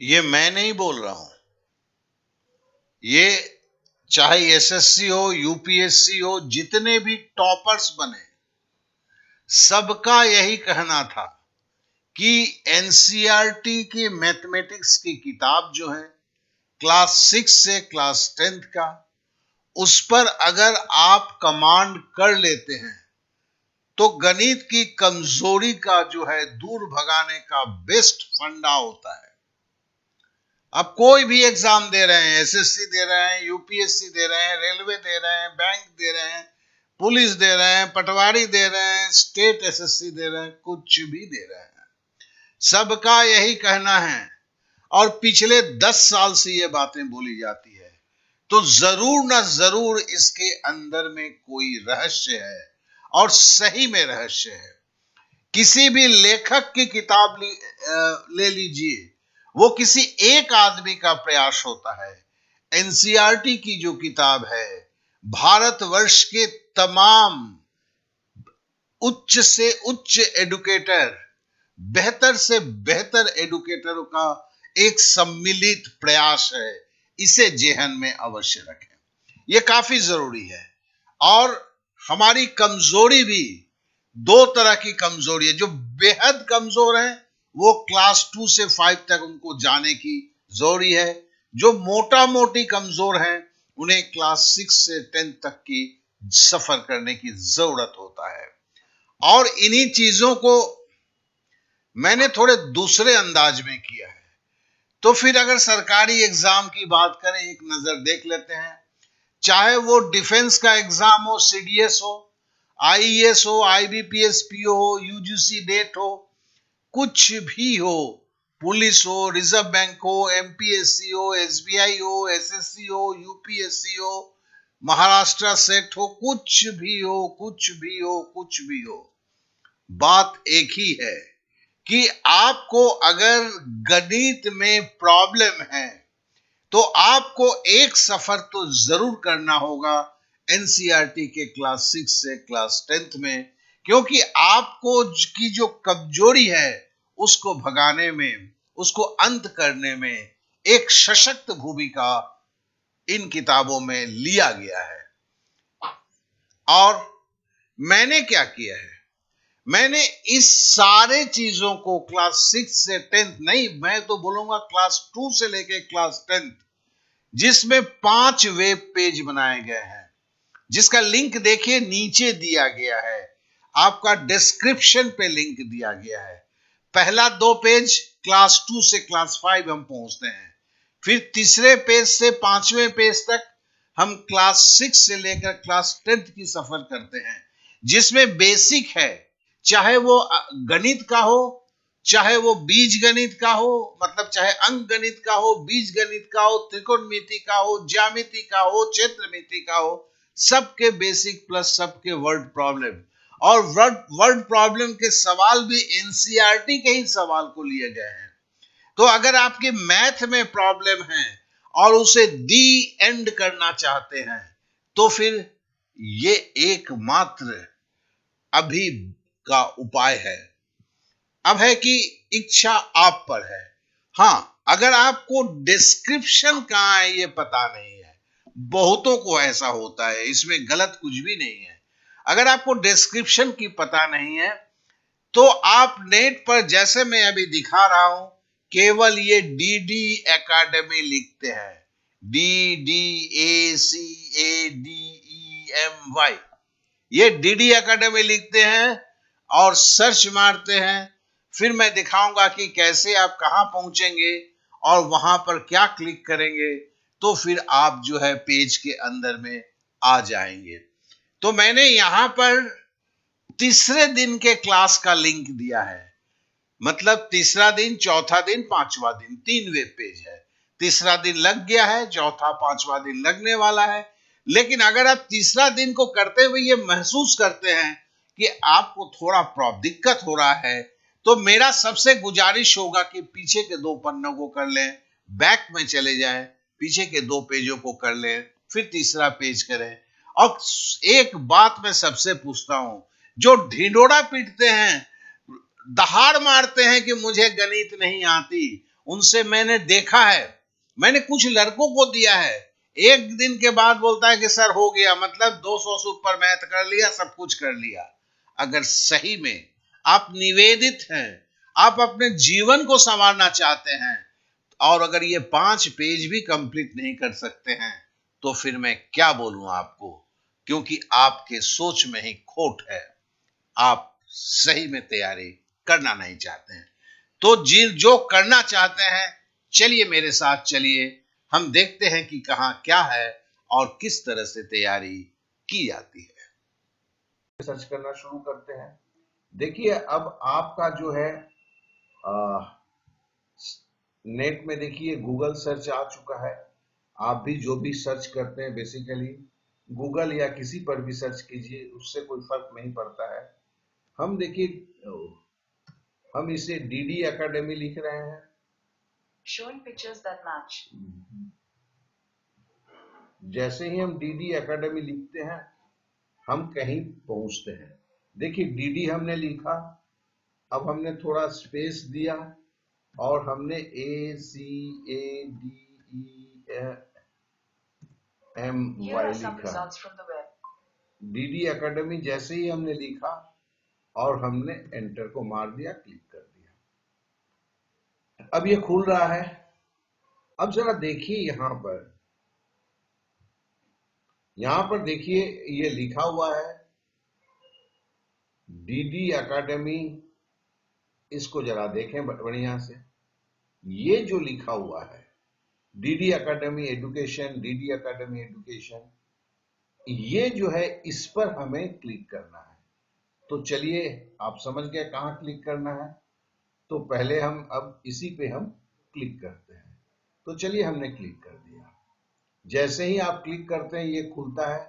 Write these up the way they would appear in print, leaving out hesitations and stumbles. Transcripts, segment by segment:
ये मैं नहीं बोल रहा हूं। ये चाहे एसएससी हो, यूपीएससी हो, जितने भी टॉपर्स बने, सबका यही कहना था कि एनसीईआरटी की मैथमेटिक्स की किताब जो है क्लास 6 से क्लास 10th का, उस पर अगर आप कमांड कर लेते हैं तो गणित की कमजोरी का जो है दूर भगाने का बेस्ट फंडा होता है। अब कोई भी एग्जाम दे रहे हैं, एसएससी दे रहे हैं, यूपीएससी दे रहे हैं, रेलवे दे रहे हैं, बैंक दे रहे हैं, पुलिस दे रहे हैं, पटवारी दे रहे हैं, स्टेट एसएससी दे रहे हैं, कुछ भी दे रहे हैं, सबका यही कहना है और पिछले 10 साल से ये बातें बोली जाती है। तो जरूर ना जरूर इसके अंदर में कोई रहस्य है और सही में रहस्य है। किसी भी लेखक की किताब ले लीजिए, वो किसी एक आदमी का प्रयास होता है। एनसीईआरटी की जो किताब है, भारतवर्ष के तमाम उच्च से उच्च एडुकेटर, बेहतर से बेहतर एडुकेटरों का एक सम्मिलित प्रयास है। इसे जेहन में अवश्य रखें, यह काफी जरूरी है। और हमारी कमजोरी भी दो तरह की कमजोरी है। जो बेहद कमजोर है वो क्लास 2 से 5 तक उनको जाने की जरूरी है। जो मोटा मोटी कमजोर है उन्हें क्लास 6 से 10 तक की सफर करने की जरूरत होता है। और इन्हीं चीजों को मैंने थोड़े दूसरे अंदाज में किया है। तो फिर अगर सरकारी एग्जाम की बात करें, एक नजर देख लेते हैं। चाहे वो डिफेंस का एग्जाम हो, सीडीएस हो, आईएएस हो, आईबीपीएस पीओ हो, यूजीसी नेट हो, कुछ भी हो, पुलिस हो, रिजर्व बैंक हो, एमपीएससी हो, एसबीआई हो, एसएससी हो, यूपीएससी हो, महाराष्ट्र सेट हो, कुछ भी हो, कुछ भी हो, कुछ भी हो, बात एक ही है कि आपको अगर गणित में प्रॉब्लम है तो आपको एक सफर तो जरूर करना होगा एनसीईआरटी के क्लास 6 से क्लास 10th में, क्योंकि आपको की जो कमजोरी है उसको भगाने में, उसको अंत करने में एक सशक्त भूमिका इन किताबों में लिया गया है। और मैंने क्या किया है, मैंने इस सारे चीजों को क्लास 6 से 10th नहीं, मैं तो बोलूंगा क्लास 2 से लेके क्लास 10th, जिसमें 5 वेब पेज बनाए गए हैं, जिसका लिंक देखिए नीचे दिया गया है, आपका डिस्क्रिप्शन पे लिंक दिया गया है। पहला 2 पेज क्लास 2 से क्लास 5 हम पहुंचते हैं, फिर तीसरे पेज से 5वें पेज तक हम क्लास 6 से लेकर क्लास 10th की सफर करते हैं, जिसमें बेसिक है, चाहे वो गणित का हो, चाहे वो बीज गणित का हो, मतलब चाहे अंक गणित का हो, बीज गणित का हो, त्रिकोणमिति का हो, ज्यामिति का हो, क्षेत्रमिति का हो, सबके बेसिक प्लस सबके वर्ड प्रॉब्लम। और वर्ड प्रॉब्लम के सवाल भी एनसीईआरटी के ही सवाल को लिए गए हैं। तो अगर आपके मैथ में प्रॉब्लम है और उसे दी एंड करना चाहते हैं तो फिर ये एकमात्र अभी का उपाय है। अब है कि इच्छा आप पर है। हां, अगर आपको डिस्क्रिप्शन कहां है ये पता नहीं है, बहुतों को ऐसा होता है, इसमें गलत कुछ भी नहीं है। अगर आपको डिस्क्रिप्शन की पता नहीं है तो आप नेट पर, जैसे मैं अभी दिखा रहा हूं, केवल ये डीडी एकेडमी लिखते हैं, DDACADEMY, ये डीडी एकेडमी लिखते हैं और सर्च मारते हैं। फिर मैं दिखाऊंगा कि कैसे आप कहां पहुंचेंगे और वहां पर क्या क्लिक करेंगे तो फिर आप जो है पेज के अंदर में आ जाएंगे। तो मैंने यहां पर तीसरे दिन के क्लास का लिंक दिया है, मतलब तीसरा दिन, चौथा दिन, पांचवा दिन, 3 वेब पेज है। तीसरा दिन लग गया है, चौथा पांचवा दिन लगने वाला है। लेकिन अगर आप तीसरा दिन को करते हुए ये महसूस करते हैं कि आपको थोड़ा दिक्कत हो रहा है, तो मेरा सबसे गुजारिश होगा कि पीछे के 2 पन्नों को कर लें, बैक में चले जाएं, पीछे के 2 पेजों को कर लें, फिर तीसरा पेज करें। और एक बात मैं सबसे पूछता हूं, जो ढिंडोरा पीटते हैं, दहाड़ मारते हैं कि मुझे गणित नहीं आती, उनसे मैंने देखा है, मैंने कुछ लड़कों को दिया है, एक दिन के बाद बोलता है कि सर हो गया, मतलब 200 से ऊपर मैथ कर लिया, सब कुछ कर लिया। अगर सही में आप निवेदित हैं, आप अपने जीवन को संवारना चाहते हैं, और अगर ये 5 पेज भी कंप्लीट नहीं कर सकते हैं, तो फिर मैं क्या बोलूं आपको, क्योंकि आपके सोच में ही खोट है, आप सही में तैयारी करना नहीं चाहते हैं। तो जो करना चाहते हैं, चलिए मेरे साथ चलिए, हम देखते हैं कि कहां क्या है और किस तरह से तैयारी की जाती है। सर्च करना शुरू करते हैं। देखिए अब आपका जो है नेट में देखिए गूगल सर्च आ चुका है। आप भी जो भी सर्च करते हैं बेसिकली गूगल या किसी पर भी सर्च कीजिए, उससे कोई फर्क नहीं पड़ता है। हम देखिए हम इसे डीडी एकेडमी लिख रहे हैं। Showing pictures that match. जैसे ही हम डीडी एकेडमी लिखते हैं, हम कहीं पहुंचते हैं। देखिए डीडी हमने लिखा, अब हमने थोड़ा स्पेस दिया और हमने ACADEMY लिखा। डीडी एकेडमी जैसे ही हमने लिखा और हमने एंटर को मार दिया, क्लिक कर दिया। अब ये खुल रहा है। अब जरा देखिए यहां पर देखिए ये लिखा हुआ है डीडी एकेडमी। इसको जरा देखें बढ़िया से। ये जो लिखा हुआ है DD academy education, DD academy education, ये जो है इस पर हमें क्लिक करना है। तो चलिए आप समझ गए कहां क्लिक करना है। तो पहले हम अब इसी पे हम क्लिक करते हैं। तो चलिए हमने क्लिक कर दिया। जैसे ही आप क्लिक करते हैं ये खुलता है।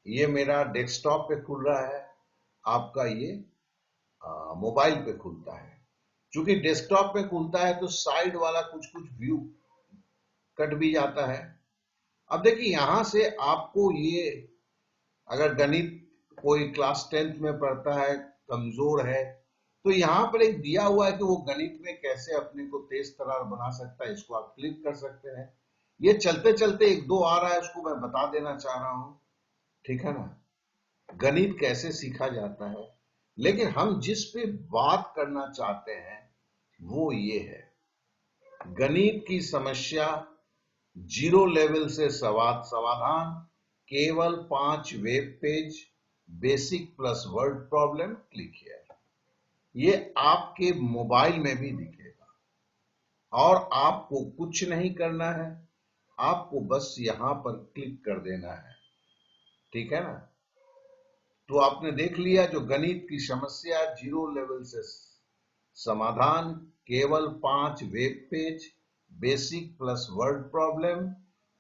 ये मेरा डेस्कटॉप पे खुल रहा है, आपका ये मोबाइल पे खुलता है। क्योंकि डेस्कटॉप पे खुलता है तो साइड वाला कुछ कुछ व्यू कट भी जाता है। अब देखिए यहां से आपको ये, अगर गणित कोई क्लास 10th में पढ़ता है, कमजोर है, तो यहां पर एक दिया हुआ है कि वो गणित में कैसे अपने को तेज तर्रार बना सकता है। इसको आप क्लिक कर सकते हैं। ये चलते चलते एक दो आ रहा है, उसको मैं बता देना चाह रहा हूं, ठीक है ना, गणित कैसे सीखा जाता है। लेकिन हम जिस पे बात करना चाहते हैं वो ये है, गणित की समस्या जीरो लेवल से समाधान, केवल 5 web page, basic plus word problem, click here. ये आपके मोबाइल में भी दिखेगा और आपको कुछ नहीं करना है, आपको बस यहां पर क्लिक कर देना है, ठीक है ना। तो आपने देख लिया जो गणित की समस्या जीरो लेवल से समाधान, केवल 5 web page, basic plus word problem,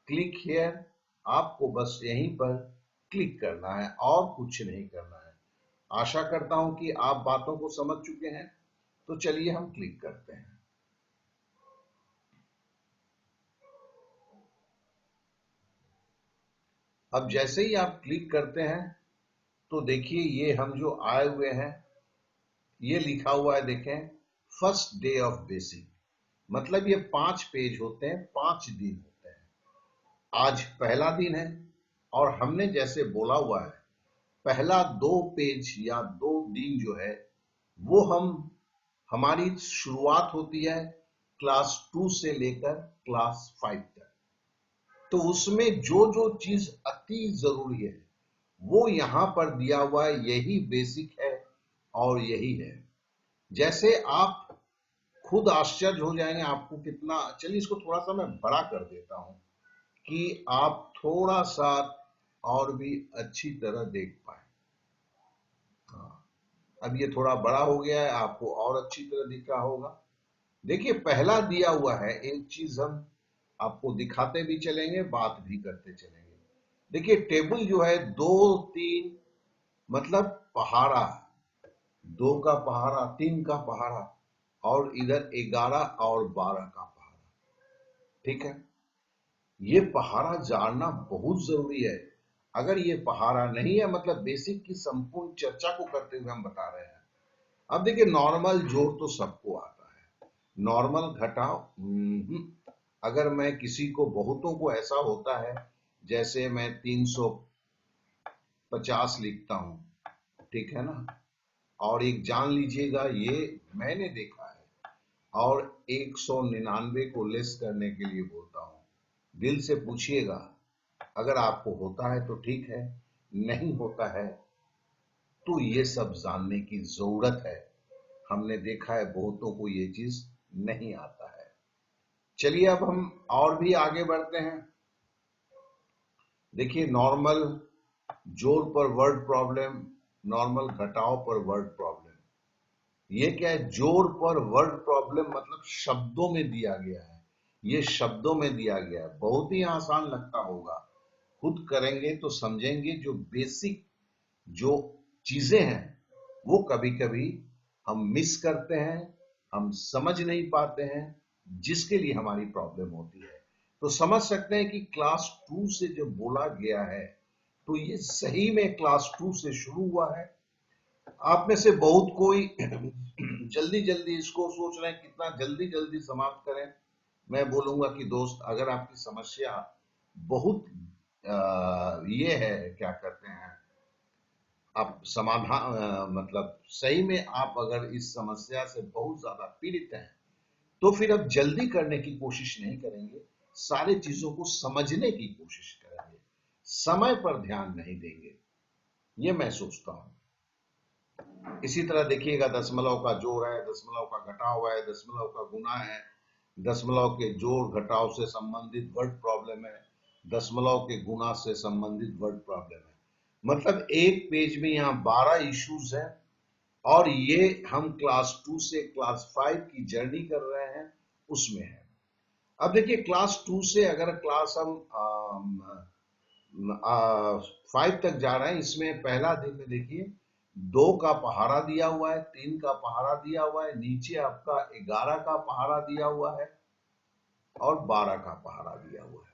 click here. आपको बस यहीं पर क्लिक करना है और कुछ नहीं करना है। आशा करता हूं कि आप बातों को समझ चुके हैं। तो चलिए हम क्लिक करते हैं। अब जैसे ही आप क्लिक करते हैं तो देखिए ये हम जो आए हुए हैं, ये लिखा हुआ है, देखें फर्स्ट डे ऑफ बेसिक, मतलब ये 5 पेज होते हैं, 5 दिन होते हैं। आज पहला दिन है और हमने जैसे बोला हुआ है पहला 2 पेज या 2 दिन जो है वो हमारी शुरुआत होती है क्लास 2 से लेकर क्लास 5 तक। तो उसमें जो जो चीज अति जरूरी है वो यहां पर दिया हुआ है, यही बेसिक है और यही है। जैसे आप खुद आश्चर्य हो जाएंगे आपको कितना, चलिए इसको थोड़ा सा मैं बड़ा कर देता हूं कि आप थोड़ा सा और भी अच्छी तरह देख पाए। हाँ, अब ये थोड़ा बड़ा हो गया है, आपको और अच्छी तरह दिख रहा होगा। देखिए पहला दिया हुआ है, एक चीज हम आपको दिखाते भी चलेंगे, बात भी करते चलेंगे। देखिए टेबल जो है 2 3, मतलब पहाड़ा, 2 का पहाड़ा, 3 का पहाड़ा और इधर 11 और 12 का पहाड़ा, ठीक है। ये पहाड़ा जानना बहुत जरूरी है। अगर ये पहाड़ा नहीं है, मतलब बेसिक की संपूर्ण चर्चा को करते हुए हम बता रहे हैं। अब देखिए नॉर्मल जोड़ तो सबको आता है, नॉर्मल घटाव अगर मैं किसी को, बहुतों को ऐसा होता है, जैसे मैं 350 लिखता हूं, ठीक है ना, और एक जान लीजिएगा ये मैंने देखा है, और 199 को लेस करने के लिए बोलता हूं। दिल से पूछिएगा, अगर आपको होता है तो ठीक है, नहीं होता है तो ये सब जानने की जरूरत है। हमने देखा है बहुतों को ये चीज नहीं आता है। चलिए अब हम और भी आगे बढ़ते हैं। देखिए, नॉर्मल जोड़ पर वर्ड प्रॉब्लम, नॉर्मल घटाव पर वर्ड प्रॉब्लम। ये क्या है? जोड़ पर वर्ड प्रॉब्लम मतलब शब्दों में दिया गया है, ये शब्दों में दिया गया है। बहुत ही आसान लगता होगा, खुद करेंगे तो समझेंगे। जो बेसिक जो चीजें हैं वो कभी कभी हम मिस करते हैं, हम समझ नहीं पाते हैं, जिसके लिए हमारी प्रॉब्लम होती है। तो समझ सकते हैं कि क्लास 2 से जब बोला गया है तो ये सही में क्लास 2 से शुरू हुआ है। आप में से बहुत कोई जल्दी जल्दी इसको सोच रहे हैं कितना जल्दी जल्दी समाप्त करें। मैं बोलूंगा कि दोस्त, अगर आपकी समस्या बहुत ये है, क्या कहते हैं, आप समाधान मतलब सही में आप अगर इस समस्या से बहुत ज्यादा पीड़ित हैं, तो फिर अब जल्दी करने की कोशिश नहीं करेंगे, सारी चीजों को समझने की कोशिश करेंगे, समय पर ध्यान नहीं देंगे, ये मैं सोचता हूं। इसी तरह देखिएगा, दशमलव का जोड़ है, दशमलव का घटाव है, दशमलव का गुणा है, दशमलव के जोड़ घटाव से संबंधित वर्ड प्रॉब्लम है, दशमलव के गुणा से संबंधित वर्ड प्रॉब्लम है। मतलब एक पेज में यहाँ 12 इश्यूज हैं, और ये हम क्लास 2 से क्लास 5 की जर्नी कर रहे हैं, उसमें है। अब देखिए, क्लास 2 से अगर क्लास हम 5 तक जा रहे हैं, इसमें पहला दिन में देखिए 2 का पहाड़ा दिया हुआ है, 3 का पहाड़ा दिया हुआ है, नीचे आपका 11 का पहाड़ा दिया हुआ है, और 12 का पहाड़ा दिया हुआ है।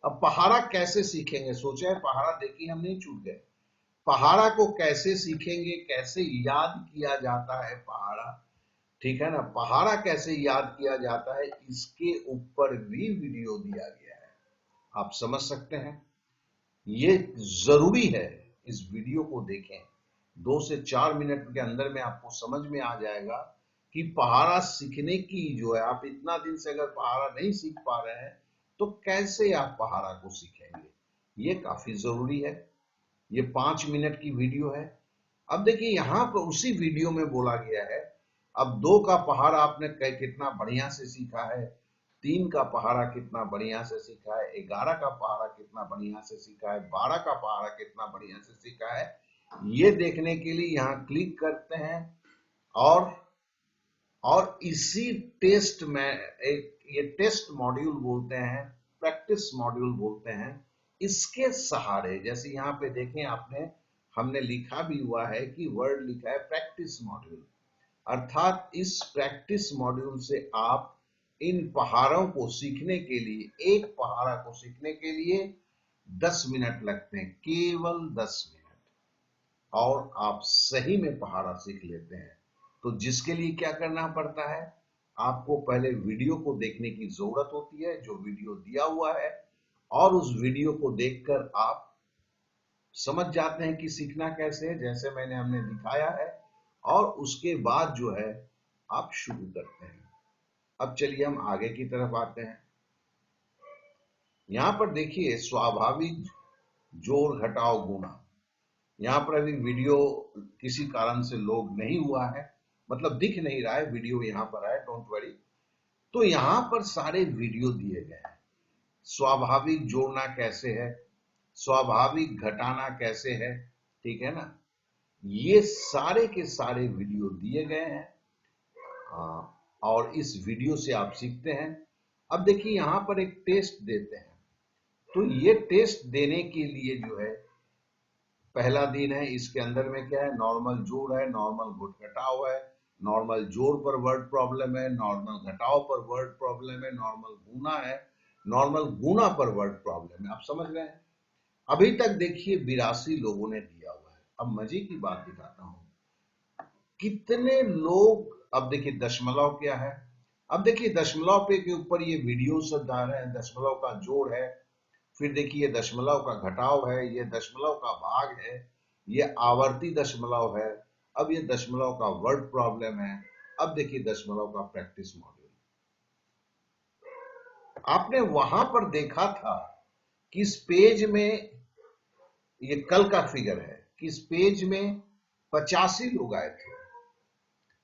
अब पहाड़ा कैसे सीखेंगे? सोचा है पहाड़ा देखिए, हम नहीं छूट गए। पहाड़ा को कैसे सीखेंगे, कैसे याद किया जाता है पहाड़ा, ठीक है ना, पहाड़ा कैसे याद किया जाता है, इसके ऊपर भी वीडियो दिया गया है, आप समझ सकते हैं। ये जरूरी है, इस वीडियो को देखें, 2 से 4 मिनट के अंदर में आपको समझ में आ जाएगा कि पहाड़ा सीखने की जो है, आप इतना दिन से अगर पहाड़ा नहीं सीख पा रहे हैं तो कैसे आप पहाड़ा को सीखेंगे, ये काफी जरूरी है। ये 5 मिनट की वीडियो है। अब देखिए, यहां पर उसी वीडियो में बोला गया है, अब 2 का पहाड़ा आपने कितना बढ़िया से सीखा है, 3 का पहाड़ा कितना बढ़िया से सीखा है, 11 का पहाड़ा कितना बढ़िया से सीखा है, 12 का पहाड़ा कितना बढ़िया से सीखा है, ये देखने के लिए यहां क्लिक करते हैं। और इसी टेस्ट में ये टेस्ट मॉड्यूल बोलते हैं, प्रैक्टिस मॉड्यूल बोलते हैं, इसके सहारे, जैसे यहाँ पे देखें आपने, हमने लिखा भी हुआ है कि वर्ड लिखा है प्रैक्टिस मॉड्यूल, अर्थात इस प्रैक्टिस मॉड्यूल से आप इन पहाड़ों को सीखने के लिए, एक पहाड़ा को सीखने के लिए 10 मिनट लगते हैं, केवल 10 मिनट, और आप सही में पहाड़ा सीख लेते हैं। तो जिसके लिए क्या करना पड़ता है, आपको पहले वीडियो को देखने की जरूरत होती है, जो वीडियो दिया हुआ है, और उस वीडियो को देखकर आप समझ जाते हैं कि सीखना कैसे है, जैसे हमने दिखाया है, और उसके बाद जो है आप शुरू करते हैं। अब चलिए हम आगे की तरफ आते हैं। यहां पर देखिए, स्वाभाविक जोड़ घटाव गुणा, यहाँ पर अभी वीडियो किसी कारण से लोड नहीं हुआ है, मतलब दिख नहीं रहा है, वीडियो यहाँ पर है, डोंट वरी। तो यहाँ पर सारे वीडियो दिए गए हैं। स्वाभाविक जोड़ना कैसे है, स्वाभाविक घटाना कैसे है, ठीक है ना, ये सारे के सारे वीडियो दिए गए हैं, और इस वीडियो से आप सीखते हैं। अब देखिए, यहाँ पर एक टेस्ट देते हैं, तो ये टेस्ट देने के लिए जो है, पहला दिन है, इसके अंदर में क्या है, नॉर्मल जोड़ है, नॉर्मल घटाव है, नॉर्मल जोड़ पर वर्ड प्रॉब्लम है, नॉर्मल घटाव पर वर्ड प्रॉब्लम है, नॉर्मल गुना है, नॉर्मल गुना पर वर्ड प्रॉब्लम है। आप समझ रहे हैं? अभी तक देखिए 82 लोगों ने दिया हुआ है। अब मजे की बात दिखाता हूं, कितने लोग, अब देखिए दशमलव क्या है, अब देखिए दशमलव पे के ऊपर ये वीडियो सब डाल रहे हैं, दशमलव का जोड़ है, फिर देखिए ये दशमलव का घटाव है, ये दशमलव का भाग है, ये आवर्ती दशमलव है, अब ये दशमलव का वर्ड प्रॉब्लम है, अब देखिए दशमलव का प्रैक्टिस मॉड्यूल। आपने वहां पर देखा था कि इस पेज में, ये कल का फिगर है कि इस पेज में 85 लोग आए थे,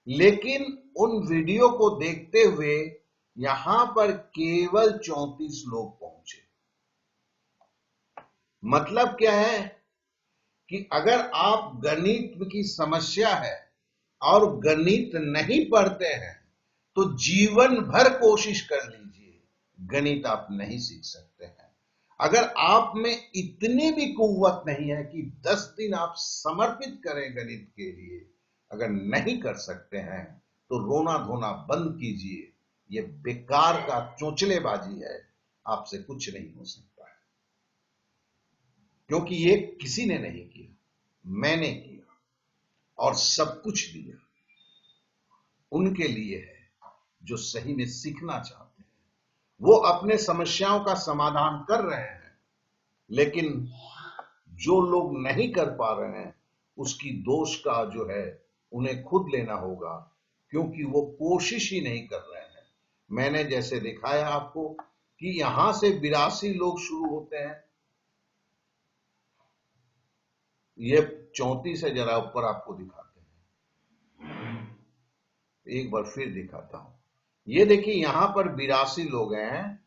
लेकिन उन वीडियो को देखते हुए यहां पर केवल 34 लोग पहुंचे। मतलब क्या है कि अगर आप गणित की समस्या है और गणित नहीं पढ़ते हैं तो जीवन भर कोशिश कर लीजिए, गणित आप नहीं सीख सकते हैं। अगर आप में इतनी भी कुव्वत नहीं है कि 10 दिन आप समर्पित करें गणित के लिए, अगर नहीं कर सकते हैं तो रोना धोना बंद कीजिए। ये बेकार का चोंचलेबाजी है, आपसे कुछ नहीं हो सकता है, क्योंकि ये किसी ने नहीं किया, मैंने किया और सब कुछ दिया उनके लिए है जो सही में सीखना चाहते हैं। वो अपने समस्याओं का समाधान कर रहे हैं, लेकिन जो लोग नहीं कर पा रहे हैं उसकी दोष का जो है उन्हें खुद लेना होगा, क्योंकि वो कोशिश ही नहीं कर रहे हैं। मैंने जैसे दिखाया आपको कि यहां से 82 लोग शुरू होते हैं, ये 34 है, जरा ऊपर आपको दिखाते हैं, एक बार फिर दिखाता हूं। ये देखिए यहां पर 82 लोग हैं,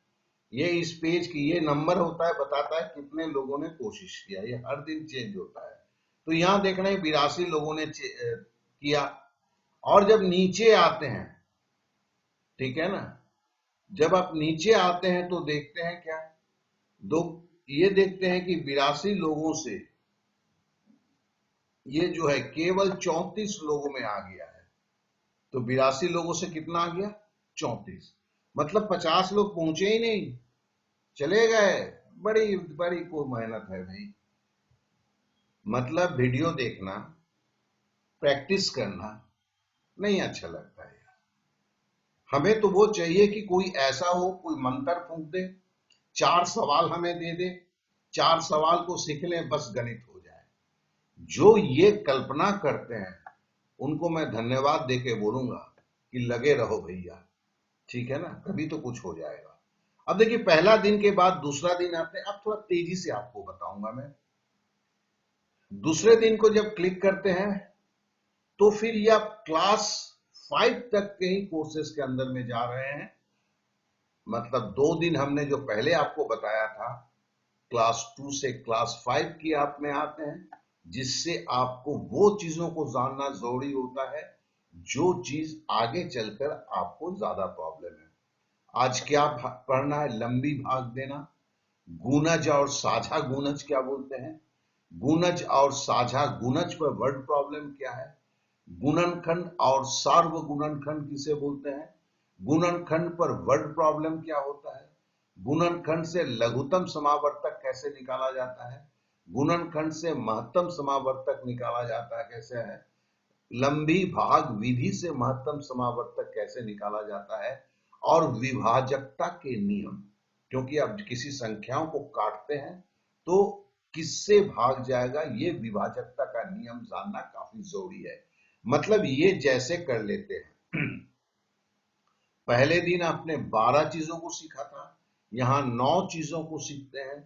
ये इस पेज की ये नंबर होता है, बताता है कितने लोगों ने कोशिश किया, ये हर दिन चेंज होता है। तो यहां देख रहे हैं 82 लोगों ने किया। और जब नीचे आते हैं, ठीक है ना, जब आप नीचे आते हैं तो देखते हैं क्या, दो ये देखते हैं कि 82 लोगों से ये जो है केवल 34 लोगों में आ गया है। तो 82 लोगों से कितना आ गया, 34, मतलब 50 लोग पहुंचे ही नहीं, चले गए। बड़ी बड़ी कोई मेहनत है भाई। मतलब वीडियो देखना, प्रैक्टिस करना नहीं अच्छा लगता है। हमें तो वो चाहिए कि कोई ऐसा हो, कोई मंत्र फूंक दे, 4 सवाल हमें दे दे, 4 सवाल को सीख लें, बस गणित हो जाए। जो ये कल्पना करते हैं उनको मैं धन्यवाद देके बोलूंगा कि लगे रहो भैया, ठीक है ना, कभी तो कुछ हो जाएगा। अब देखिए पहला दिन के बाद दूसरा दिन आते हैं, अब थोड़ा तेजी से आपको बताऊंगा मैं। दूसरे दिन को जब क्लिक करते हैं तो फिर ये आप क्लास 5 तक के ही कोर्सेज के अंदर में जा रहे हैं। मतलब 2 दिन हमने जो पहले आपको बताया था, क्लास 2 से क्लास 5 की आप में आते हैं, जिससे आपको वो चीजों को जानना जरूरी होता है जो चीज आगे चलकर आपको ज्यादा प्रॉब्लम है। आज क्या पढ़ना है, लंबी भाग देना, गुणज और साझा गुणज क्या बोलते हैं, गुणज और साझा गुणज पर वर्ड प्रॉब्लम क्या है, गुणनखंड और सार्व गुणनखंड किसे बोलते हैं, गुणनखंड पर वर्ड प्रॉब्लम क्या होता है, गुणनखंड से लघुत्तम समावर्तक कैसे निकाला जाता है, गुणनखंड से महत्तम समावर्तक निकाला जाता है कैसे है, लंबी भाग विधि से महत्तम समावर्तक कैसे निकाला जाता है, और विभाजकता के नियम, क्योंकि अब किसी संख्याओं को काटते हैं तो किससे भाग जाएगा, ये विभाजकता का नियम जानना काफी जरूरी है। मतलब ये जैसे कर लेते हैं, पहले दिन आपने 12 चीजों को सीखा था, यहां 9 चीजों को सीखते हैं,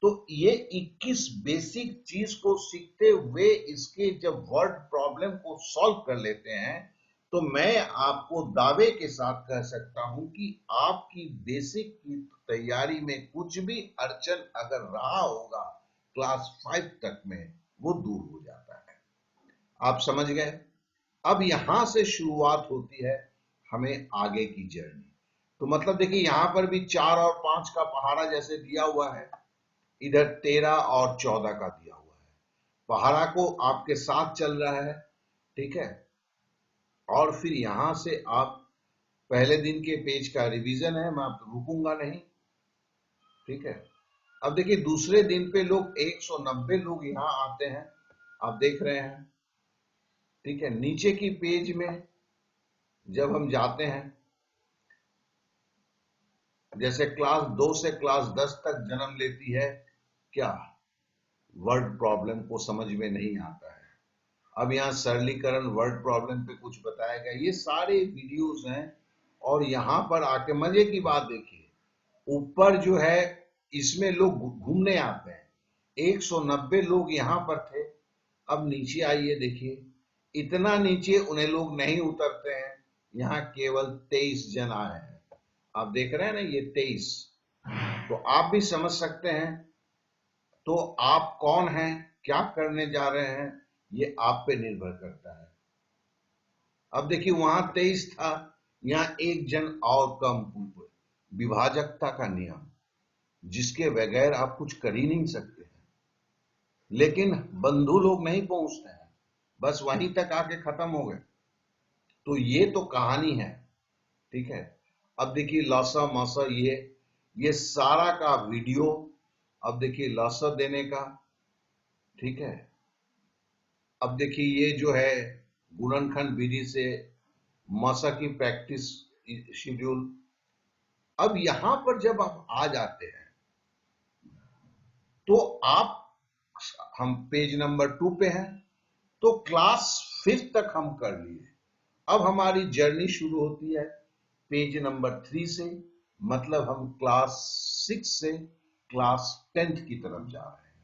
तो ये 21 बेसिक चीज को सीखते हुए इसके जब वर्ड प्रॉब्लम को सॉल्व कर लेते हैं, तो मैं आपको दावे के साथ कह सकता हूं कि आपकी बेसिक की तैयारी में कुछ भी अड़चन अगर रहा होगा क्लास 5 तक में, वो दूर हो जाता है। आप समझ गए। अब यहां से शुरुआत होती है हमें आगे की जर्नी। तो मतलब देखिए यहां पर भी 4 और 5 का पहाड़ा जैसे दिया हुआ है, इधर 13 और 14 का दिया हुआ है, पहाड़ा को आपके साथ चल रहा है, ठीक है। और फिर यहां से आप पहले दिन के पेज का रिवीजन है, मैं आप रुकूंगा नहीं, ठीक है। अब देखिए दूसरे दिन पे लोग 190 लोग यहां आते हैं, आप देख रहे हैं, ठीक है। नीचे की पेज में जब हम जाते हैं जैसे क्लास 2 से क्लास 10 तक जन्म लेती है क्या, वर्ड प्रॉब्लम को समझ में नहीं आता है। अब यहाँ सरलीकरण वर्ड प्रॉब्लम पे कुछ बताया गया, ये सारे वीडियोस हैं। और यहाँ पर आके मजे की बात देखिए, ऊपर जो है इसमें लोग घूमने आते हैं, 190 लोग यहाँ पर थे। अब नीचे आइए, देखिए इतना नीचे उन्हें लोग नहीं उतरते हैं, यहाँ केवल 23 जन आए हैं। आप देख रहे हैं ना, ये 23। तो आप भी समझ सकते हैं, तो आप कौन हैं, क्या करने जा रहे हैं, ये आप पे निर्भर करता है। अब देखिए वहां 23 था, यहाँ 1 जन और कम, विभाजकता का नियम, जिसके बगैर आप कुछ कर ही नहीं सकते हैं। लेकिन बंधु लोग नहीं पहुंचते हैं, बस वहीं तक आके खत्म हो गए। तो ये तो कहानी है, ठीक है। अब देखिए लौसा मौसा, ये सारा का वीडियो, अब देखिए लौसा देने का, ठीक है। अब देखिए ये जो है गुणनखंड विधि से मौसा की प्रैक्टिस शेड्यूल। अब यहां पर जब आप आ जाते हैं तो आप, हम पेज नंबर 2 पे हैं, तो क्लास 5 तक हम कर लिए। अब हमारी जर्नी शुरू होती है पेज नंबर 3 से, मतलब हम क्लास 6 से क्लास 10th की तरफ जा रहे हैं।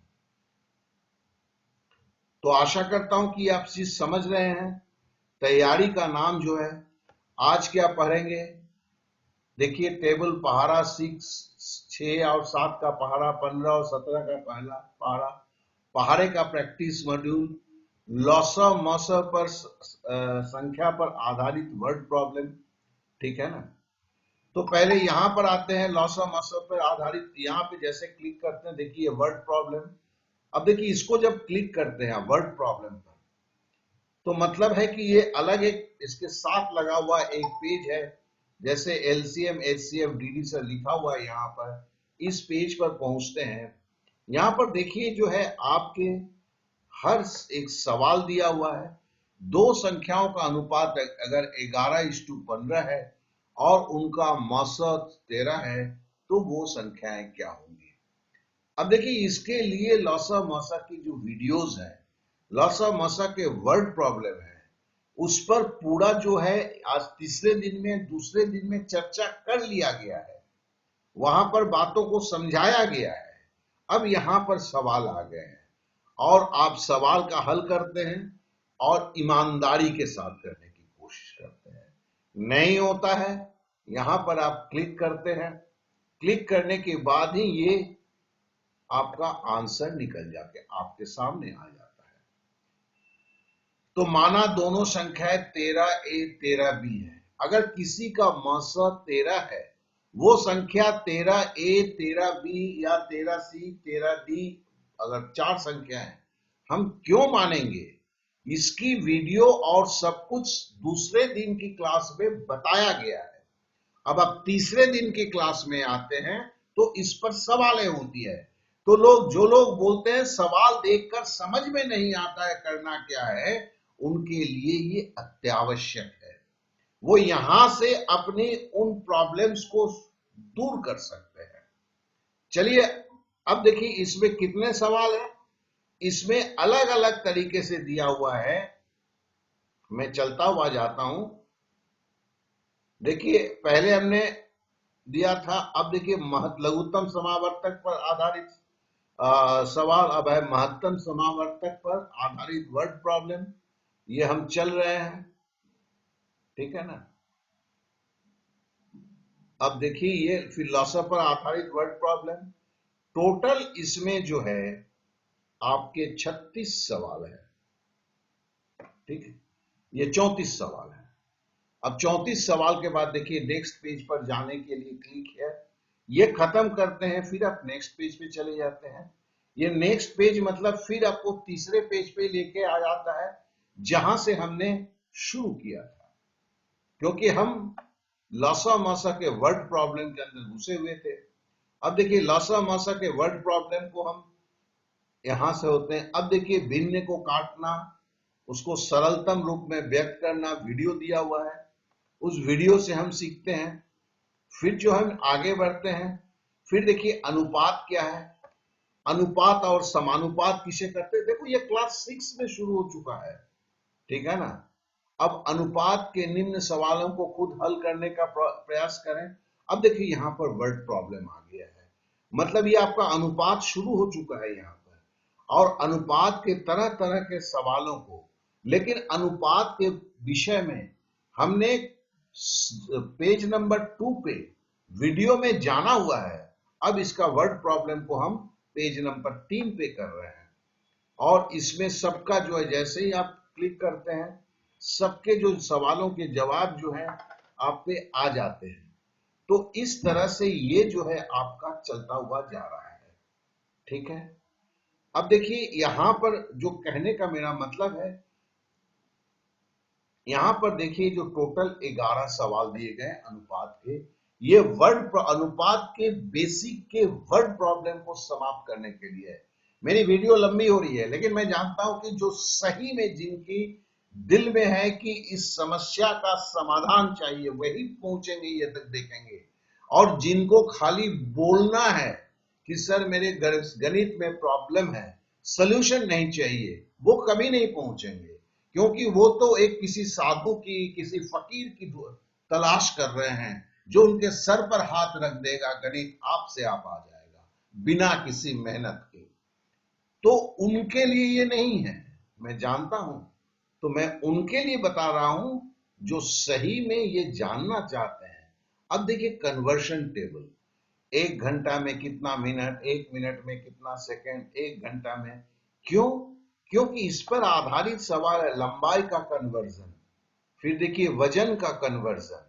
तो आशा करता हूं कि आप चीज समझ रहे हैं। तैयारी का नाम जो है, आज क्या पढ़ेंगे, देखिए टेबल पहाड़ा 6 और 7 का पहाड़ा, 15 और 17 का पहला पहाड़ा, पहाड़े का प्रैक्टिस मॉड्यूल, लौसा मौसा पर संख्या पर आधारित वर्ड प्रॉब्लम, ठीक है ना। तो पहले यहां पर आते हैं, लौसा मौसा पर आधारित, यहां पे जैसे क्लिक करते हैं, देखिए वर्ड प्रॉब्लम। अब देखिए इसको जब क्लिक करते हैं वर्ड प्रॉब्लम पर, तो मतलब है कि ये अलग एक इसके साथ लगा हुआ एक पेज है, जैसे एलसीएम एचसीएफ डीडी से लिखा हुआ है। यहाँ पर इस पेज पर पहुंचते हैं, यहाँ पर देखिए जो है आपके हर एक सवाल दिया हुआ है, दो संख्याओं का अनुपात अगर 11:15 है और उनका मौसत 13 है, तो वो संख्याएं क्या होंगी। अब देखिए इसके लिए लौसा मौसा की जो वीडियोस हैं, लौसा मौसा के वर्ड प्रॉब्लम है, उस पर पूरा जो है आज तीसरे दिन में, दूसरे दिन में चर्चा कर लिया गया है, वहां पर बातों को समझाया गया है। अब यहां पर सवाल आ गए हैं और आप सवाल का हल करते हैं और ईमानदारी के साथ करने की कोशिश करते हैं। नहीं होता है, यहां पर आप क्लिक करते हैं, क्लिक करने के बाद ही ये आपका आंसर निकल जाके आपके सामने आ जाता है। तो माना दोनों संख्याएं 13A 13B है, अगर किसी का मौसत 13 है, वो संख्या 13A 13B या 13C 13D, अगर 4 संख्याएं, हम क्यों मानेंगे, इसकी वीडियो और सब कुछ दूसरे दिन की क्लास में बताया गया है। अब आप तीसरे दिन की क्लास में आते हैं तो इस पर सवालें होती है, तो जो लोग बोलते हैं सवाल देखकर समझ में नहीं आता है करना क्या है, उनके लिए ये अत्यावश्यक है। वो यहां से अपनी उन प्रॉब्लम्स को दूर कर सकते हैं। चलिए अब देखिए इसमें कितने सवाल हैं, इसमें अलग अलग तरीके से दिया हुआ है। मैं चलता हुआ जाता हूं, देखिए पहले हमने दिया था, अब देखिए लघुत्तम समावर्तक पर आधारित सवाल, अब है महत्तम समावर्तक पर आधारित वर्ड प्रॉब्लम। ये हम चल रहे हैं, ठीक है ना। अब देखिए ये फिलॉसफर आधारित वर्ड प्रॉब्लम, टोटल इसमें जो है आपके 36 सवाल है, ठीक है, ये 34 सवाल है। अब 34 सवाल के बाद देखिए नेक्स्ट पेज पर जाने के लिए क्लिक है, ये खत्म करते हैं, फिर आप नेक्स्ट पेज पे चले जाते हैं। ये नेक्स्ट पेज मतलब फिर आपको तीसरे पेज पे लेके आ जाता है जहां से हमने शुरू किया था, क्योंकि हम लौसा मौसा के वर्ड प्रॉब्लम के अंदर घुसे हुए थे। अब देखिए लौसा मौसा के वर्ड प्रॉब्लम को हम यहां से होते हैं। अब देखिए भिन्न को काटना, उसको सरलतम रूप में व्यक्त करना, वीडियो दिया हुआ है, उस वीडियो से हम सीखते हैं। फिर जो हम आगे बढ़ते हैं, फिर देखिए अनुपात क्या है, अनुपात और समानुपात किसे करते हैं। देखो ये क्लास 6 में शुरू हो चुका है, ठीक है ना। अब अनुपात के निम्न सवालों को खुद हल करने का प्रयास करें। अब देखिए यहां पर वर्ड प्रॉब्लम आ गया है, मतलब ये आपका अनुपात शुरू हो चुका है यहां पर, और अनुपात के तरह तरह के सवालों को, लेकिन अनुपात के विषय में हमने पेज नंबर 2 पे वीडियो में जाना हुआ है। अब इसका वर्ड प्रॉब्लम को हम पेज नंबर 3 पे कर रहे हैं, और इसमें सबका जो है जैसे ही आप क्लिक करते हैं, सबके जो सवालों के जवाब जो है आप पे आ जाते हैं। तो इस तरह से ये जो है आपका चलता हुआ जा रहा है, ठीक है। अब देखिए यहां पर जो कहने का मेरा मतलब है, यहां पर देखिए जो टोटल 11 सवाल दिए गए अनुपात के, ये अनुपात के बेसिक के वर्ड प्रॉब्लम को समाप्त करने के लिए है। मेरी वीडियो लंबी हो रही है, लेकिन मैं जानता हूं कि जो सही में जिनकी दिल में है कि इस समस्या का समाधान चाहिए, वही पहुंचेंगे ये तक देखेंगे। और जिनको खाली बोलना है कि सर मेरे गणित में प्रॉब्लम है, सोल्यूशन नहीं चाहिए, वो कभी नहीं पहुंचेंगे, क्योंकि वो तो एक किसी साधु की, किसी फकीर की तलाश कर रहे हैं जो उनके सर पर हाथ रख देगा, गणित आपसे आप आ जाएगा बिना किसी मेहनत के। तो उनके लिए ये नहीं है, मैं जानता हूं। तो मैं उनके लिए बता रहा हूं जो सही में ये जानना चाहते हैं। अब देखिए कन्वर्शन टेबल, 1 घंटा में कितना मिनट, 1 मिनट में कितना सेकंड, 1 घंटा में, क्यों? क्योंकि इस पर आधारित सवाल है। लंबाई का कन्वर्जन, फिर देखिए वजन का कन्वर्जन,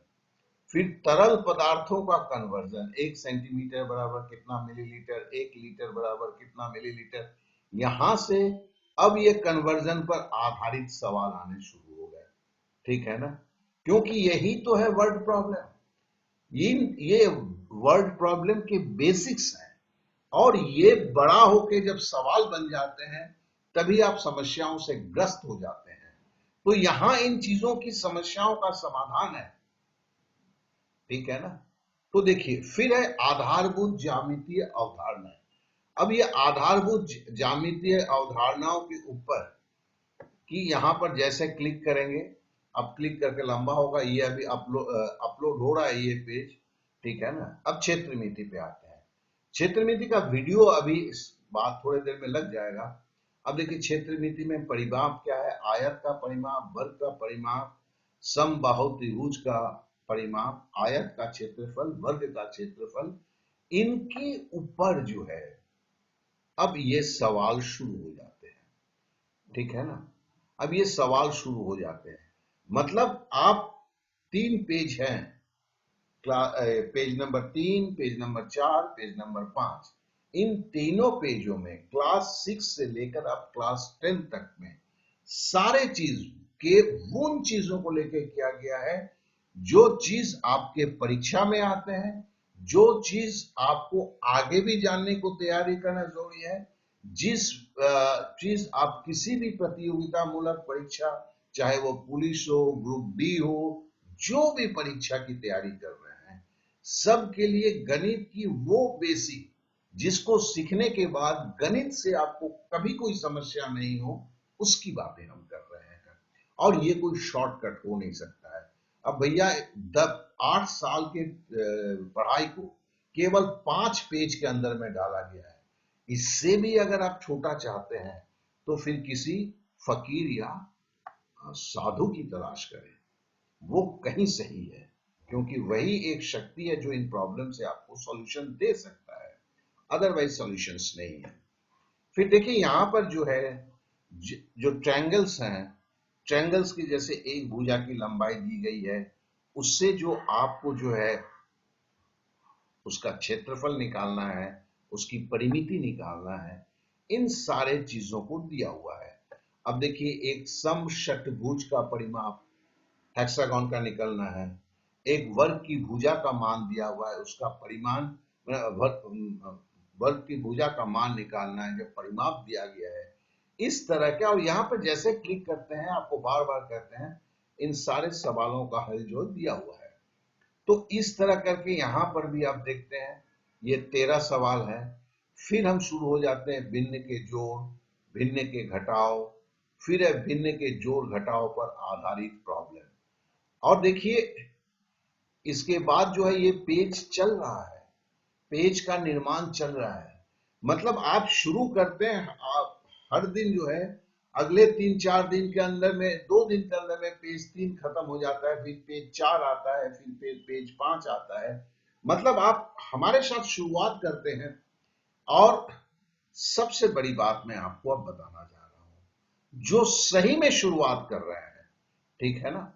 फिर तरल पदार्थों का कन्वर्जन, 1 सेंटीमीटर बराबर कितना मिलीलीटर, 1 लीटर बराबर कितना मिलीलीटर। यहां से अब ये कन्वर्जन पर आधारित सवाल आने शुरू हो गए, ठीक है ना, क्योंकि यही तो है वर्ड प्रॉब्लम। ये वर्ड प्रॉब्लम के बेसिक्स हैं, और ये बड़ा होके जब सवाल बन जाते हैं तभी आप समस्याओं से ग्रस्त हो जाते हैं। तो यहां इन चीजों की समस्याओं का समाधान है, ठीक है ना। तो देखिए फिर है आधारभूत ज्यामितीय अवधारणाएं। अब ये आधारभूत ज्यामितीय अवधारणाओं के ऊपर कि यहां पर जैसे क्लिक करेंगे, अब क्लिक करके लंबा होगा, ये अभी अपलोड हो रहा है ये पेज, ठीक है ना। अब क्षेत्रमिति पे आते हैं। क्षेत्रमिति का वीडियो अभी इस बात थोड़ी देर में लग जाएगा। अब देखिए क्षेत्रमिति में परिमाप क्या है, आयत का परिमाप, वर्ग का परिमाप, समबाहु त्रिभुज का परिमाप, आयत का क्षेत्रफल, वर्ग का क्षेत्रफल, इनके ऊपर जो है अब ये सवाल शुरू हो जाते हैं, ठीक है ना। अब ये सवाल शुरू हो जाते हैं, मतलब आप 3 पेज हैं, page number 3, page number 4, page number 5, इन तीनों पेजों में क्लास 6 से लेकर अब क्लास 10 तक में सारे चीज के उन चीजों को लेकर किया गया है जो चीज आपके परीक्षा में आते हैं, जो चीज आपको आगे भी जानने को तैयारी करना जरूरी है, जिस चीज आप किसी भी प्रतियोगिता मूलक परीक्षा, चाहे वो पुलिस हो, ग्रुप डी हो, जो भी परीक्षा की तैयारी कर रहे हैं, सबके लिए गणित की वो बेसिक जिसको सीखने के बाद गणित से आपको कभी कोई समस्या नहीं हो, उसकी बातें हम कर रहे हैं। और ये कोई शॉर्टकट हो नहीं सकता है। अब भैया 8 साल के पढ़ाई को केवल 5 पेज के अंदर में डाला गया है। इससे भी अगर आप छोटा चाहते हैं तो फिर किसी फकीर या साधु की तलाश करें, वो कहीं सही है, क्योंकि वही एक शक्ति है जो इन प्रॉब्लम से आपको सॉल्यूशन दे सकता है, अदरवाइज सॉल्यूशंस नहीं है। फिर देखिए यहां पर जो है जो ट्रायंगल्स हैं, ट्रायंगल्स की जैसे एक भुजा की लंबाई दी गई है, उससे जो आपको जो है उसका क्षेत्रफल निकालना है, उसकी परिमिति निकालना है, इन सारे चीजों को दिया हुआ है। अब देखिए एक समषट्भुज का परिमाप हेक्सागन का निकलना है, एक वर्ग की भुजा का मान दिया हुआ है, उसका परिमाण वर्ग की भुजा का मान निकालना है, जब परिमाप दिया गया है इस तरह का। और यहाँ पर जैसे क्लिक करते हैं, आपको बार बार कहते हैं, इन सारे सवालों का हल जो दिया हुआ है। तो इस तरह करके यहां पर भी आप देखते हैं ये 13 सवाल है। फिर हम शुरू हो जाते हैं भिन्न के जोड़, भिन्न के घटाव, फिर है भिन्न के जोड़ घटाव पर आधारित प्रॉब्लम। और देखिए इसके बाद जो है ये पेज चल रहा है, पेज का निर्माण चल रहा है। मतलब आप शुरू करते हैं, आप हर दिन जो है अगले 3-4 दिन के अंदर में, 2 दिन के अंदर में पेज 3 खत्म हो जाता है, फिर पेज 4 आता है, फिर पेज 5 आता है। मतलब आप हमारे साथ शुरुआत करते हैं। और सबसे बड़ी बात मैं आपको अब बताना चाह रहा हूं, जो सही में शुरुआत कर रहे हैं, ठीक है ना,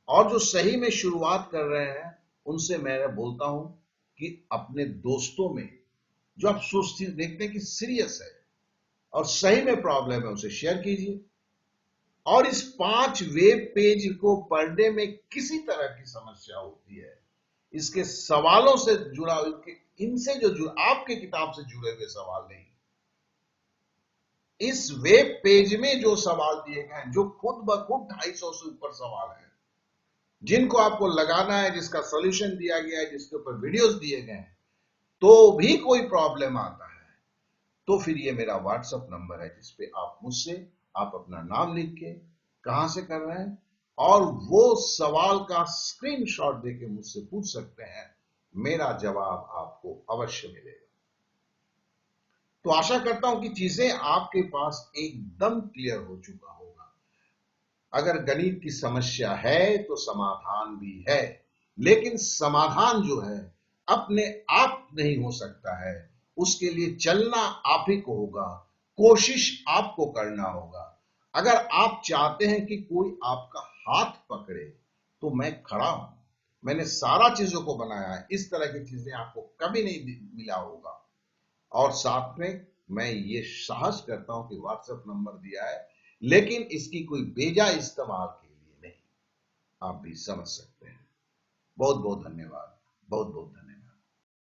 और जो सही में शुरुआत कर रहे हैं उनसे मैं बोलता हूं कि अपने दोस्तों में जो आप सोचते देखते हैं कि सीरियस है और सही में प्रॉब्लम है उसे शेयर कीजिए। और इस 5 वेब पेज को पर डे में किसी तरह की समस्या होती है, इसके सवालों से जुड़ा, इनसे जो जुड़ा, आपके किताब से जुड़े हुए सवाल नहीं, इस वेब पेज में जो सवाल दिए गए हैं, जो खुद ब खुद 250 से ऊपर सवाल है, जिनको आपको लगाना है, जिसका सॉल्यूशन दिया गया है, जिसके ऊपर वीडियोस दिए गए हैं, तो भी कोई प्रॉब्लम आता है, तो फिर ये मेरा व्हाट्सएप नंबर है जिसपे आप मुझसे, आप अपना नाम लिख के, कहां से कर रहे हैं, और वो सवाल का स्क्रीनशॉट देके मुझसे पूछ सकते हैं। मेरा जवाब आपको अवश्य मिलेगा। तो आशा करता हूं कि चीजें आपके पास एकदम क्लियर हो चुका होगा। अगर गणित की समस्या है तो समाधान भी है, लेकिन समाधान जो है अपने आप नहीं हो सकता है, उसके लिए चलना आप ही को होगा, कोशिश आपको करना होगा। अगर आप चाहते हैं कि कोई आपका हाथ पकड़े तो मैं खड़ा हूं, मैंने सारा चीजों को बनाया है, इस तरह की चीजें आपको कभी नहीं मिला होगा। और साथ में मैं ये साहस करता हूं कि व्हाट्सएप नंबर दिया है, लेकिन इसकी कोई बेजा इस्तेमाल के लिए नहीं, आप भी समझ सकते हैं। बहुत बहुत धन्यवाद, बहुत बहुत धन्यवाद।